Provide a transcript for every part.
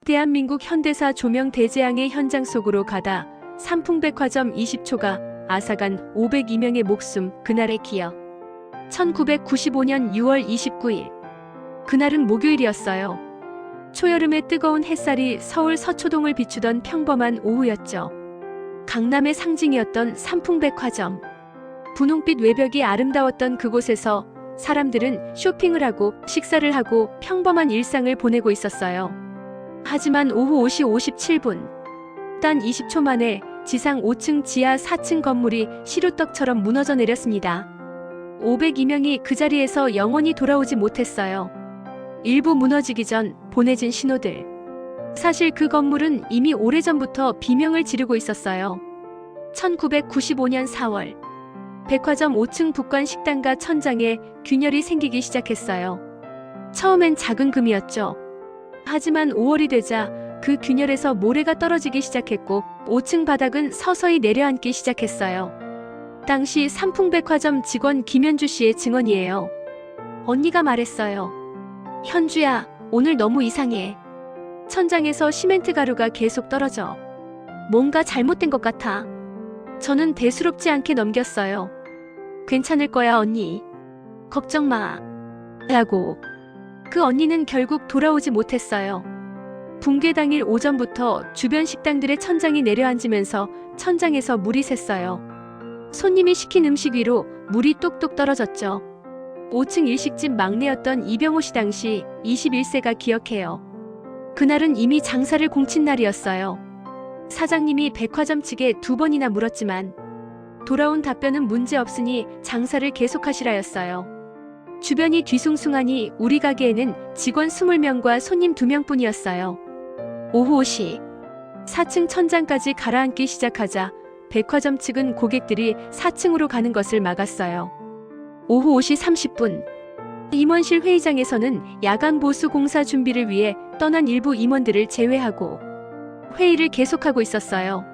대한민국 현대사 조명 대재앙의 현장 속으로 가다 삼풍백화점 20초가 앗아간 502명의 목숨 그날의 기억. 1995년 6월 29일. 그날은 목요일이었어요. 초여름의 뜨거운 햇살이 서울 서초동을 비추던 평범한 오후였죠. 강남의 상징이었던 삼풍백화점. 분홍빛 외벽이 아름다웠던 그곳에서 사람들은 쇼핑을 하고 식사를 하고 평범한 일상을 보내고 있었어요. 하지만 오후 5시 57분. 단 20초 만에 지상 5층 지하 4층 건물이 시루떡처럼 무너져 내렸습니다. 502명이 그 자리에서 영원히 돌아오지 못했어요. 일부 무너지기 전 보내진 신호들. 사실 그 건물은 이미 오래전부터 비명을 지르고 있었어요. 1995년 4월. 백화점 5층 북관 식당가 천장에 균열이 생기기 시작했어요. 처음엔 작은 금이었죠. 하지만 5월이 되자 그 균열에서 모래가 떨어지기 시작했고 5층 바닥은 서서히 내려앉기 시작했어요. 당시 삼풍백화점 직원 김현주 씨의 증언이에요. 언니가 말했어요. 현주야, 오늘 너무 이상해. 천장에서 시멘트 가루가 계속 떨어져. 뭔가 잘못된 것 같아. 저는 대수롭지 않게 넘겼어요. 괜찮을 거야, 언니. 걱정 마. 라고. 그 언니는 결국 돌아오지 못했어요. 붕괴 당일 오전부터 주변 식당들의 천장이 내려앉으면서 천장에서 물이 샜어요. 손님이 시킨 음식 위로 물이 똑똑 떨어졌죠. 5층 일식집 막내였던 이병호 씨 당시 21세가 기억해요. 그날은 이미 장사를 공친 날이었어요. 사장님이 백화점 측에 2번이나 물었지만 돌아온 답변은 문제없으니 장사를 계속하시라였어요. 주변이 뒤숭숭하니 우리 가게에는 직원 20명과 손님 2명뿐이었어요. 오후 5시 4층 천장까지 가라앉기 시작하자 백화점 측은 고객들이 4층으로 가는 것을 막았어요. 오후 5시 30분. 임원실 회의장에서는 야간 보수 공사 준비를 위해 떠난 일부 임원들을 제외하고 회의를 계속하고 있었어요.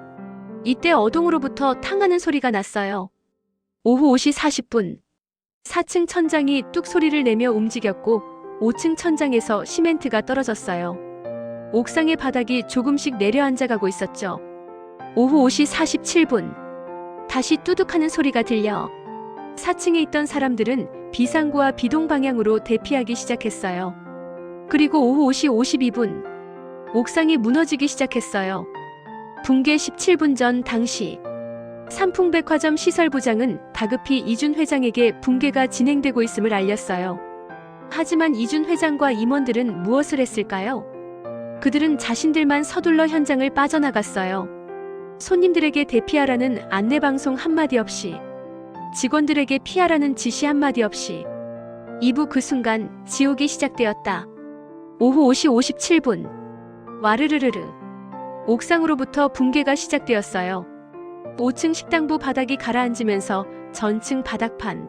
이때 어동으로부터 탕하는 소리가 났어요. 오후 5시 40분. 4층 천장이 뚝 소리를 내며 움직였고 5층 천장에서 시멘트가 떨어졌어요. 옥상의 바닥이 조금씩 내려앉아가고 있었죠. 오후 5시 47분. 다시 뚜둑하는 소리가 들려 4층에 있던 사람들은 비상구와 비동 방향으로 대피하기 시작했어요. 그리고 오후 5시 52분. 옥상이 무너지기 시작했어요. 붕괴 17분 전 당시 삼풍백화점 시설부장은 다급히 이준 회장에게 붕괴가 진행되고 있음을 알렸어요. 하지만 이준 회장과 임원들은 무엇을 했을까요? 그들은 자신들만 서둘러 현장을 빠져나갔어요. 손님들에게 대피하라는 안내방송 한마디 없이, 직원들에게 피하라는 지시 한마디 없이. 이후 그 순간 지옥이 시작되었다. 오후 5시 57분. 와르르르르. 옥상으로부터 붕괴가 시작되었어요. 5층 식당부 바닥이 가라앉으면서 전층 바닥판,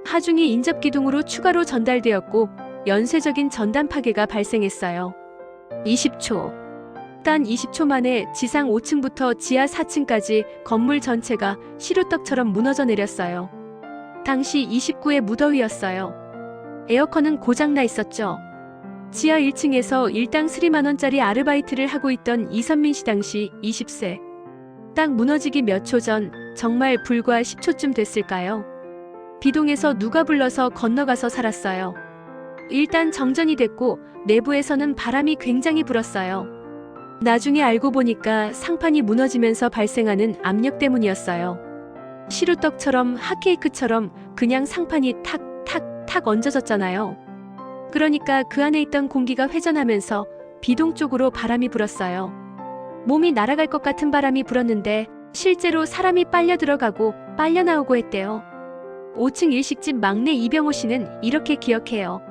하중이 인접기둥으로 추가로 전달되었고 연쇄적인 전단 파괴가 발생했어요. 20초. 단 20초 만에 지상 5층부터 지하 4층까지 건물 전체가 시루떡처럼 무너져 내렸어요. 당시 29의 무더위였어요. 에어컨은 고장나 있었죠. 지하 1층에서 일당 3만원짜리 아르바이트를 하고 있던 이선민 씨 당시 20세. 딱 무너지기 몇 초 전, 정말 불과 10초쯤 됐을까요? 비동에서 누가 불러서 건너가서 살았어요. 일단 정전이 됐고 내부에서는 바람이 굉장히 불었어요. 나중에 알고 보니까 상판이 무너지면서 발생하는 압력 때문이었어요. 시루떡처럼 핫케이크처럼 그냥 상판이 탁 얹어졌잖아요. 그러니까 그 안에 있던 공기가 회전하면서 비동 쪽으로 바람이 불었어요. 몸이 날아갈 것 같은 바람이 불었는데 실제로 사람이 빨려 들어가고 빨려 나오고 했대요. 5층 일식집 막내 이병호 씨는 이렇게 기억해요.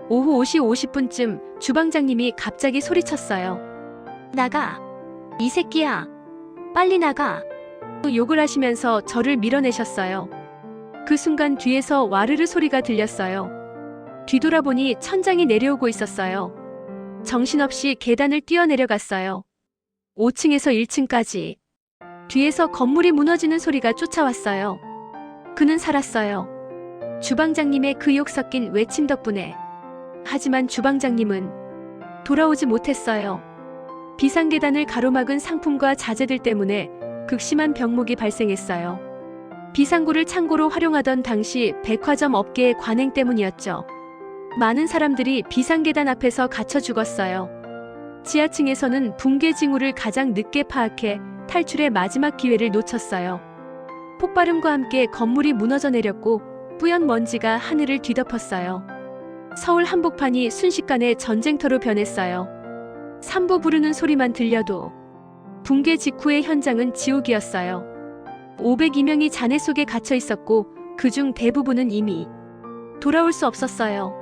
오후 5시 50분쯤 주방장님이 갑자기 소리쳤어요. 나가. 이 새끼야. 빨리 나가. 욕을 하시면서 저를 밀어내셨어요. 그 순간 뒤에서 와르르 소리가 들렸어요. 뒤돌아보니 천장이 내려오고 있었어요. 정신없이 계단을 뛰어내려갔어요. 5층에서 1층까지. 뒤에서 건물이 무너지는 소리가 쫓아왔어요. 그는 살았어요. 주방장님의 그 욕 섞인 외침 덕분에. 하지만 주방장님은 돌아오지 못했어요. 비상계단을 가로막은 상품과 자재들 때문에 극심한 병목이 발생했어요. 비상구를 창고로 활용하던 당시 백화점 업계의 관행 때문이었죠. 많은 사람들이 비상계단 앞에서 갇혀 죽었어요. 지하층에서는 붕괴 징후를 가장 늦게 파악해 탈출의 마지막 기회를 놓쳤어요. 폭발음과 함께 건물이 무너져 내렸고 뿌연 먼지가 하늘을 뒤덮었어요. 서울 한복판이 순식간에 전쟁터로 변했어요. 산부 부르는 소리만 들려도 붕괴 직후의 현장은 지옥이었어요. 502명이 잔해 속에 갇혀 있었고 그중 대부분은 이미 돌아올 수 없었어요.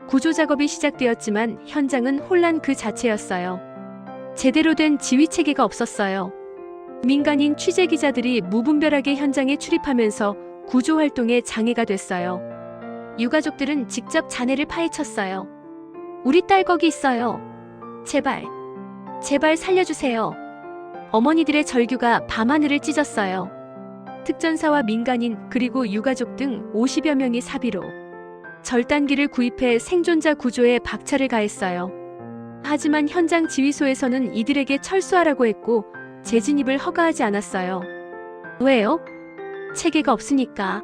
구조 작업이 시작되었지만 현장은 혼란 그 자체였어요. 제대로 된 지휘 체계가 없었어요. 민간인 취재 기자들이 무분별하게 현장에 출입하면서 구조 활동에 장애가 됐어요. 유가족들은 직접 잔해를 파헤쳤어요. 우리 딸 거기 있어요. 제발, 제발 살려주세요. 어머니들의 절규가 밤하늘을 찢었어요. 특전사와 민간인 그리고 유가족 등 50여 명이 사비로 절단기를 구입해 생존자 구조에 박차를 가했어요. 하지만 현장 지휘소에서는 이들에게 철수하라고 했고 재진입을 허가하지 않았어요. 왜요? 체계가 없으니까.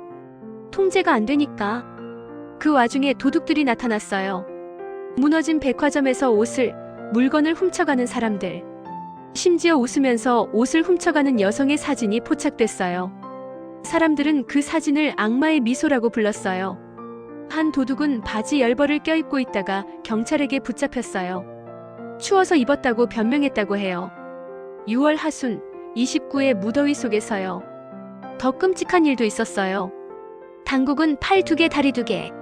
통제가 안 되니까. 그 와중에 도둑들이 나타났어요. 무너진 백화점에서 옷을, 물건을 훔쳐가는 사람들. 심지어 웃으면서 옷을 훔쳐가는 여성의 사진이 포착됐어요. 사람들은 그 사진을 악마의 미소라고 불렀어요. 한 도둑은 바지 열벌을 껴입고 있다가 경찰에게 붙잡혔어요. 추워서 입었다고 변명했다고 해요. 6월 하순 29의 무더위 속에서요. 더 끔찍한 일도 있었어요. 당국은 팔 2개, 다리 2개,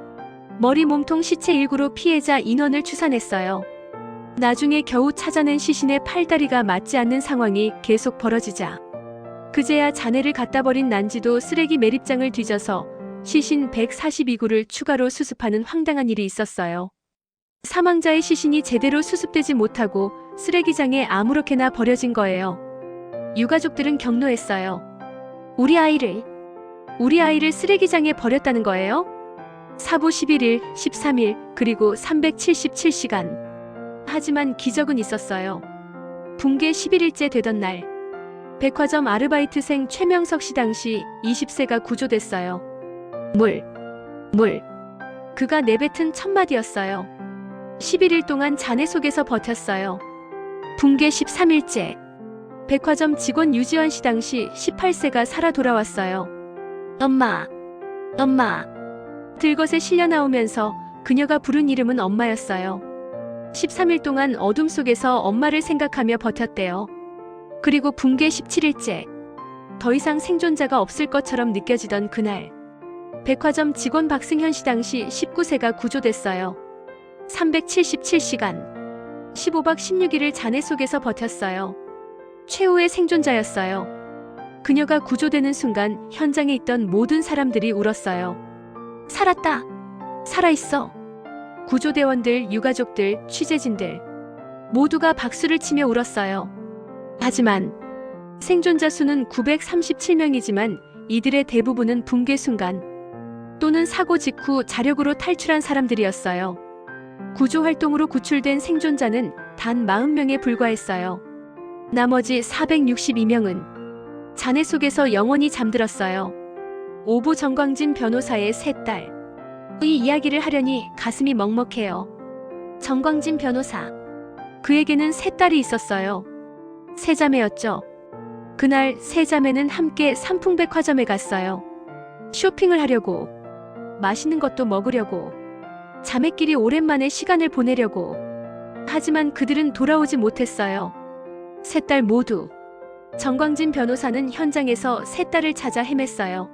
머리 몸통 시체 1구로 피해자 인원을 추산했어요. 나중에 겨우 찾아낸 시신의 팔다리가 맞지 않는 상황이 계속 벌어지자 그제야 잔해를 갖다 버린 난지도 쓰레기 매립장을 뒤져서 시신 142구를 추가로 수습하는 황당한 일이 있었어요. 사망자의 시신이 제대로 수습되지 못하고 쓰레기장에 아무렇게나 버려진 거예요. 유가족들은 경로했어요. 우리 아이를 쓰레기장에 버렸다는 거예요? 사부 11일, 13일, 그리고 377시간. 하지만 기적은 있었어요. 붕괴 11일째 되던 날, 백화점 아르바이트생 최명석 씨 당시 20세가 구조됐어요. 물. 그가 내뱉은 첫 마디였어요. 11일 동안 잔해 속에서 버텼어요. 붕괴 13일째. 백화점 직원 유지원 씨 당시 18세가 살아 돌아왔어요. 엄마. 들것에 실려 나오면서 그녀가 부른 이름은 엄마였어요. 13일 동안 어둠 속에서 엄마를 생각하며 버텼대요. 그리고 붕괴 17일째. 더 이상 생존자가 없을 것처럼 느껴지던 그날. 백화점 직원 박승현 씨 당시 19세가 구조됐어요. 377시간. 15박 16일을 잔해 속에서 버텼어요. 최후의 생존자였어요. 그녀가 구조되는 순간 현장에 있던 모든 사람들이 울었어요. 살았다. 살아있어. 구조대원들, 유가족들, 취재진들 모두가 박수를 치며 울었어요. 하지만 생존자 수는 937명이지만 이들의 대부분은 붕괴 순간 또는 사고 직후 자력으로 탈출한 사람들이었어요. 구조활동으로 구출된 생존자는 단 40명에 불과했어요. 나머지 462명은 잔해 속에서 영원히 잠들었어요. 오보 정광진 변호사의 세 딸. 이 이야기를 하려니 가슴이 먹먹해요. 정광진 변호사. 그에게는 세 딸이 있었어요. 세 자매였죠. 그날 세 자매는 함께 삼풍백화점에 갔어요. 쇼핑을 하려고, 맛있는 것도 먹으려고, 자매끼리 오랜만에 시간을 보내려고. 하지만 그들은 돌아오지 못했어요. 세 딸 모두. 정광진 변호사는 현장에서 세 딸을 찾아 헤맸어요.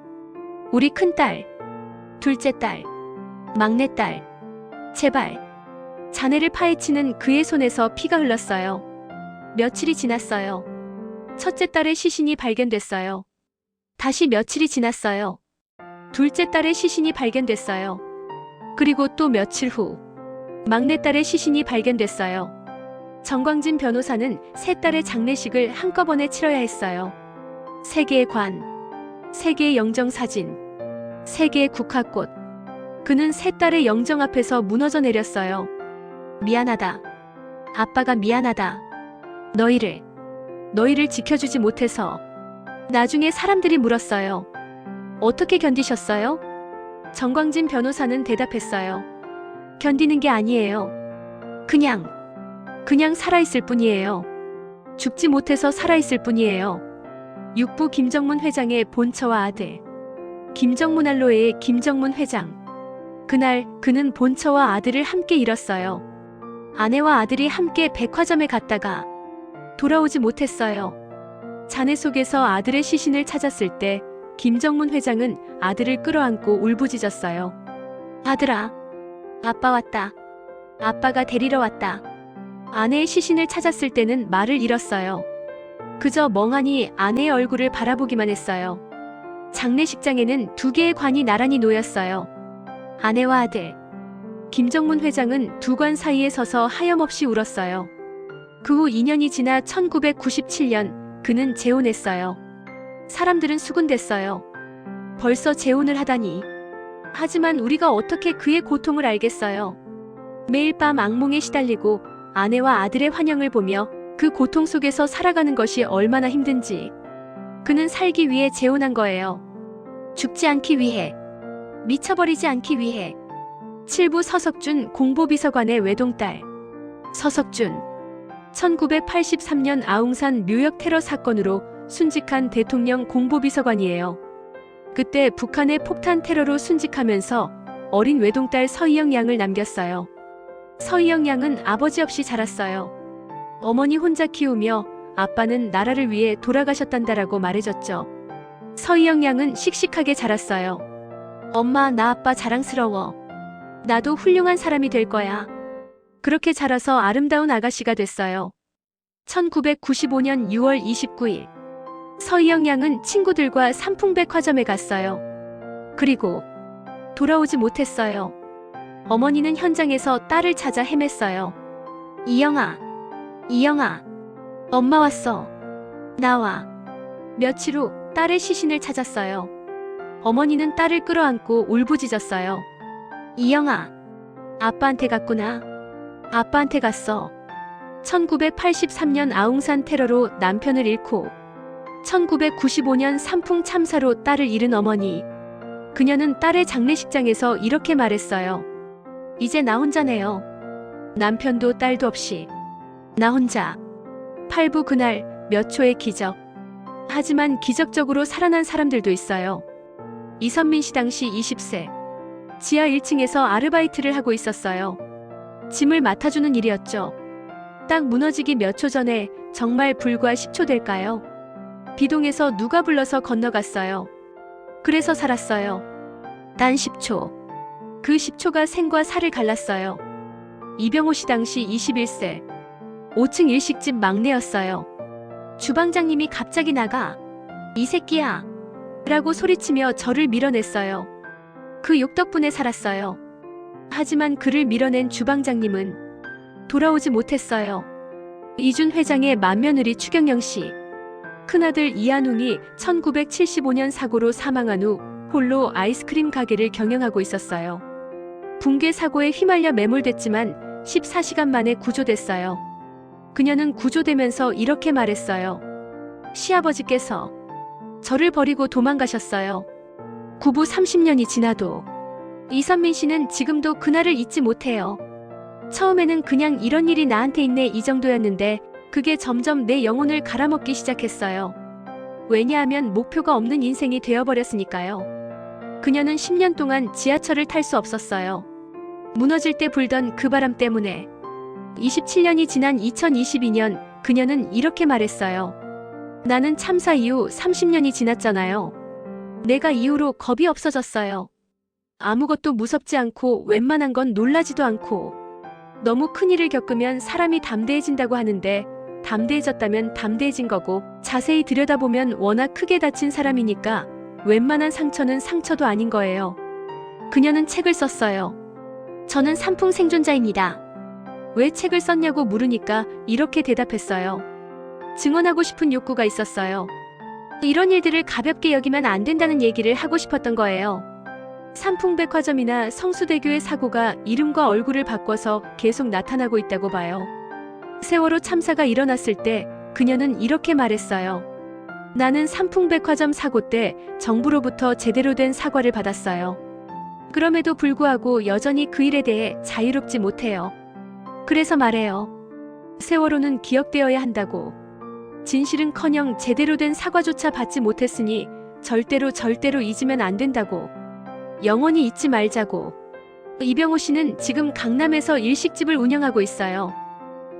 우리 큰딸, 둘째 딸, 막내딸. 제발. 잔해를 파헤치는 그의 손에서 피가 흘렀어요. 며칠이 지났어요. 첫째 딸의 시신이 발견됐어요. 다시 며칠이 지났어요. 둘째 딸의 시신이 발견됐어요. 그리고 또 며칠 후 막내딸의 시신이 발견됐어요. 정광진 변호사는 세 딸의 장례식을 한꺼번에 치러야 했어요. 3개의 관, 3개의 영정사진, 3개의 국화꽃. 그는 세 딸의 영정 앞에서 무너져 내렸어요. 미안하다. 아빠가 미안하다. 너희를 지켜주지 못해서. 나중에 사람들이 물었어요. 어떻게 견디셨어요? 정광진 변호사는 대답했어요. 견디는 게 아니에요. 그냥 살아있을 뿐이에요. 죽지 못해서 살아있을 뿐이에요. 육부 김정문 회장의 본처와 아들. 김정문 알로에의 김정문 회장. 그날 그는 본처와 아들을 함께 잃었어요. 아내와 아들이 함께 백화점에 갔다가 돌아오지 못했어요. 잔해 속에서 아들의 시신을 찾았을 때 김정문 회장은 아들을 끌어안고 울부짖었어요. 아들아, 아빠 왔다. 아빠가 데리러 왔다. 아내의 시신을 찾았을 때는 말을 잃었어요. 그저 멍하니 아내의 얼굴을 바라보기만 했어요. 장례식장에는 두 개의 관이 나란히 놓였어요. 아내와 아들. 김정문 회장은 두 관 사이에 서서 하염없이 울었어요. 그 후 2년이 지나 1997년 그는 재혼했어요. 사람들은 수군댔어요. 벌써 재혼을 하다니. 하지만 우리가 어떻게 그의 고통을 알겠어요. 매일 밤 악몽에 시달리고 아내와 아들의 환영을 보며 그 고통 속에서 살아가는 것이 얼마나 힘든지. 그는 살기 위해 재혼한 거예요. 죽지 않기 위해. 미쳐버리지 않기 위해. 7부 서석준 공보비서관의 외동딸. 서석준. 1983년 아웅산 묘역 테러 사건으로 순직한 대통령 공보비서관이에요. 그때 북한의 폭탄 테러로 순직하면서 어린 외동딸 서희영 양을 남겼어요. 서희영 양은 아버지 없이 자랐어요. 어머니 혼자 키우며 아빠는 나라를 위해 돌아가셨단다라고 말해줬죠. 서희영 양은 씩씩하게 자랐어요. 엄마, 나 아빠 자랑스러워. 나도 훌륭한 사람이 될 거야. 그렇게 자라서 아름다운 아가씨가 됐어요. 1995년 6월 29일. 서희영 양은 친구들과 삼풍백화점에 갔어요. 그리고 돌아오지 못했어요. 어머니는 현장에서 딸을 찾아 헤맸어요. 이영아, 엄마 왔어. 나와. 며칠 후 딸의 시신을 찾았어요. 어머니는 딸을 끌어안고 울부짖었어요. 이영아, 아빠한테 갔구나. 아빠한테 갔어. 1983년 아웅산 테러로 남편을 잃고 1995년 삼풍 참사로 딸을 잃은 어머니. 그녀는 딸의 장례식장에서 이렇게 말했어요. 이제 나 혼자네요. 남편도 딸도 없이. 나 혼자. 8부 그날 몇 초의 기적. 하지만 기적적으로 살아난 사람들도 있어요. 이선민 씨 당시 20세. 지하 1층에서 아르바이트를 하고 있었어요. 짐을 맡아주는 일이었죠. 딱 무너지기 몇 초 전에 정말 불과 10초 될까요? 비동에서 누가 불러서 건너갔어요. 그래서 살았어요. 단 10초. 그 10초가 생과 사를 갈랐어요. 이병호 씨 당시 21세. 5층 일식집 막내였어요. 주방장님이 갑자기 나가 이 새끼야 라고 소리치며 저를 밀어냈어요. 그 욕 덕분에 살았어요. 하지만 그를 밀어낸 주방장님은 돌아오지 못했어요. 이준 회장의 맏며느리 추경영 씨. 큰아들 이한웅이 1975년 사고로 사망한 후 홀로 아이스크림 가게를 경영하고 있었어요. 붕괴 사고에 휘말려 매몰됐지만 14시간 만에 구조됐어요. 그녀는 구조되면서 이렇게 말했어요. 시아버지께서 저를 버리고 도망가셨어요. 구부 30년이 지나도. 이선민 씨는 지금도 그날을 잊지 못해요. 처음에는 그냥 이런 일이 나한테 있네 이 정도였는데 그게 점점 내 영혼을 갈아먹기 시작했어요. 왜냐하면 목표가 없는 인생이 되어버렸으니까요. 그녀는 10년 동안 지하철을 탈 수 없었어요. 무너질 때 불던 그 바람 때문에. 27년이 지난 2022년 그녀는 이렇게 말했어요. 나는 참사 이후 30년이 지났잖아요. 내가 이후로 겁이 없어졌어요. 아무것도 무섭지 않고 웬만한 건 놀라지도 않고. 너무 큰 일을 겪으면 사람이 담대해진다고 하는데 담대해졌다면 담대해진 거고 자세히 들여다보면 워낙 크게 다친 사람이니까 웬만한 상처는 상처도 아닌 거예요. 그녀는 책을 썼어요. 저는 산풍 생존자입니다. 왜 책을 썼냐고 물으니까 이렇게 대답했어요. 증언하고 싶은 욕구가 있었어요. 이런 일들을 가볍게 여기면 안 된다는 얘기를 하고 싶었던 거예요. 삼풍백화점이나 성수대교의 사고가 이름과 얼굴을 바꿔서 계속 나타나고 있다고 봐요. 세월호 참사가 일어났을 때 그녀는 이렇게 말했어요. 나는 삼풍백화점 사고 때 정부로부터 제대로 된 사과를 받았어요. 그럼에도 불구하고 여전히 그 일에 대해 자유롭지 못해요. 그래서 말해요. 세월호는 기억되어야 한다고. 진실은커녕 제대로 된 사과조차 받지 못했으니 절대로 잊으면 안 된다고. 영원히 잊지 말자고. 이병호 씨는 지금 강남에서 일식집을 운영하고 있어요.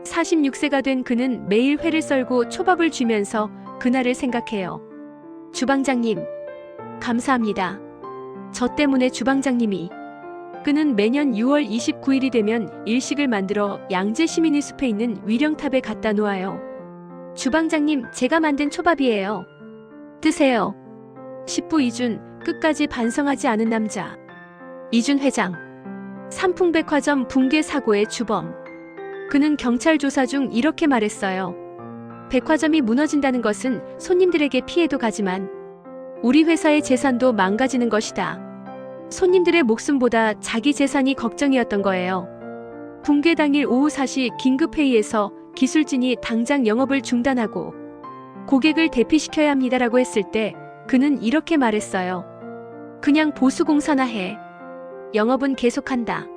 46세가 된 그는 매일 회를 썰고 초밥을 쥐면서 그날을 생각해요. 주방장님, 감사합니다. 저 때문에 주방장님이. 그는 매년 6월 29일이 되면 일식을 만들어 양재 시민의 숲에 있는 위령탑에 갖다 놓아요. 주방장님, 제가 만든 초밥이에요. 드세요. 10부 이준, 끝까지 반성하지 않은 남자. 이준 회장. 삼풍백화점 붕괴 사고의 주범. 그는 경찰 조사 중 이렇게 말했어요. 백화점이 무너진다는 것은 손님들에게 피해도 가지만 우리 회사의 재산도 망가지는 것이다. 손님들의 목숨보다 자기 재산이 걱정이었던 거예요. 붕괴 당일 오후 4시 긴급회의에서 기술진이 당장 영업을 중단하고 고객을 대피시켜야 합니다라고 했을 때 그는 이렇게 말했어요. 그냥 보수공사나 해. 영업은 계속한다.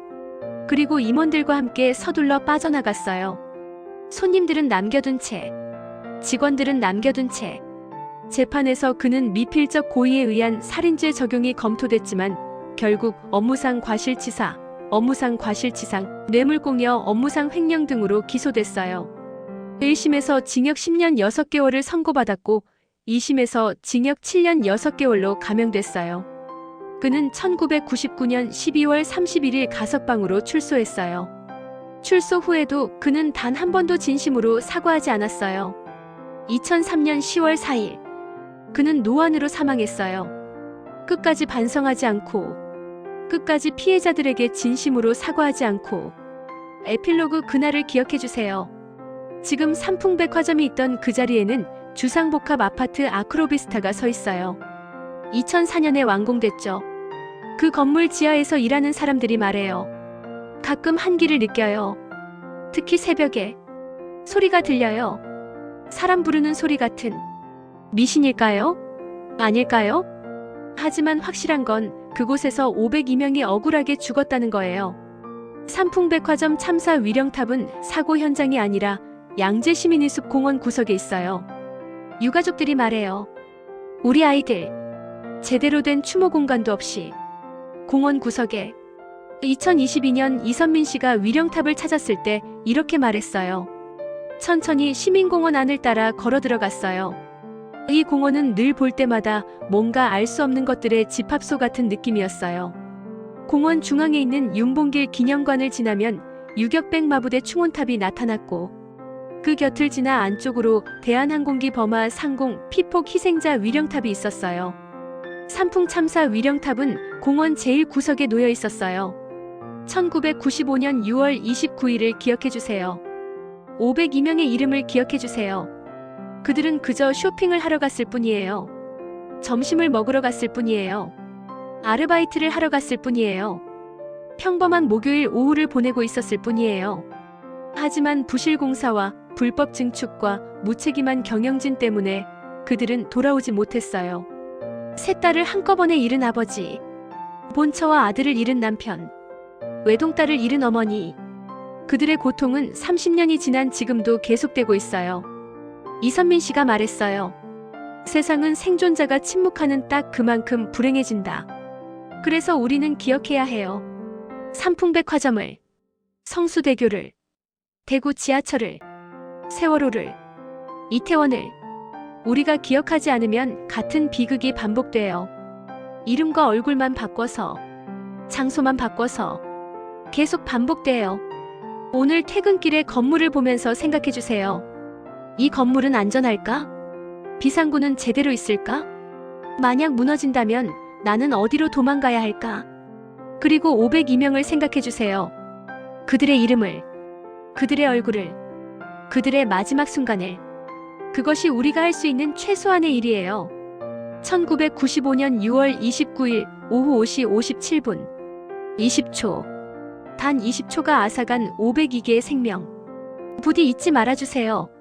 그리고 임원들과 함께 서둘러 빠져나갔어요. 손님들은 남겨둔 채, 직원들은 남겨둔 채. 재판에서 그는 미필적 고의에 의한 살인죄 적용이 검토됐지만 결국 업무상 과실치사, 업무상 과실치상, 뇌물공여, 업무상 횡령 등으로 기소됐어요. 1심에서 징역 10년 6개월을 선고받았고 2심에서 징역 7년 6개월로 감형됐어요. 그는 1999년 12월 31일 가석방으로 출소했어요. 출소 후에도 그는 단 한 번도 진심으로 사과하지 않았어요. 2003년 10월 4일 그는 노안으로 사망했어요. 끝까지 반성하지 않고 끝까지 피해자들에게 진심으로 사과하지 않고. 에필로그 그날을 기억해주세요. 지금 삼풍백화점이 있던 그 자리에는 주상복합 아파트 아크로비스타가 서 있어요. 2004년에 완공됐죠. 그 건물 지하에서 일하는 사람들이 말해요. 가끔 한기를 느껴요. 특히 새벽에 소리가 들려요. 사람 부르는 소리 같은. 미신일까요? 아닐까요? 하지만 확실한 건 그곳에서 502명이 억울하게 죽었다는 거예요. 삼풍백화점 참사 위령탑은 사고 현장이 아니라 양재 시민의 숲 공원 구석에 있어요. 유가족들이 말해요. 우리 아이들 제대로 된 추모 공간도 없이 공원 구석에. 2022년 이선민 씨가 위령탑을 찾았을 때 이렇게 말했어요. 천천히 시민공원 안을 따라 걸어 들어갔어요. 이 공원은 늘 볼 때마다 뭔가 알 수 없는 것들의 집합소 같은 느낌이었어요. 공원 중앙에 있는 윤봉길 기념관을 지나면 유격백 마부대 충원탑이 나타났고 그 곁을 지나 안쪽으로 대한항공기 범하 상공 피폭 희생자 위령탑이 있었어요. 삼풍 참사 위령탑은 공원 제일 구석에 놓여 있었어요. 1995년 6월 29일을 기억해주세요. 502명의 이름을 기억해주세요. 그들은 그저 쇼핑을 하러 갔을 뿐이에요. 점심을 먹으러 갔을 뿐이에요. 아르바이트를 하러 갔을 뿐이에요. 평범한 목요일 오후를 보내고 있었을 뿐이에요. 하지만 부실공사와 불법 증축과 무책임한 경영진 때문에 그들은 돌아오지 못했어요. 세 딸을 한꺼번에 잃은 아버지, 본처와 아들을 잃은 남편, 외동딸을 잃은 어머니. 그들의 고통은 30년이 지난 지금도 계속되고 있어요. 이선민 씨가 말했어요. 세상은 생존자가 침묵하는 딱 그만큼 불행해진다. 그래서 우리는 기억해야 해요. 삼풍백화점을, 성수대교를, 대구 지하철을, 세월호를, 이태원을. 우리가 기억하지 않으면 같은 비극이 반복돼요. 이름과 얼굴만 바꿔서, 장소만 바꿔서 계속 반복돼요. 오늘 퇴근길에 건물을 보면서 생각해주세요. 이 건물은 안전할까? 비상구는 제대로 있을까? 만약 무너진다면 나는 어디로 도망가야 할까? 그리고 502명을 생각해주세요. 그들의 이름을, 그들의 얼굴을, 그들의 마지막 순간을. 그것이 우리가 할 수 있는 최소한의 일이에요. 1995년 6월 29일 오후 5시 57분 20초. 단 20초가 앗아간 502개의 생명. 부디 잊지 말아주세요.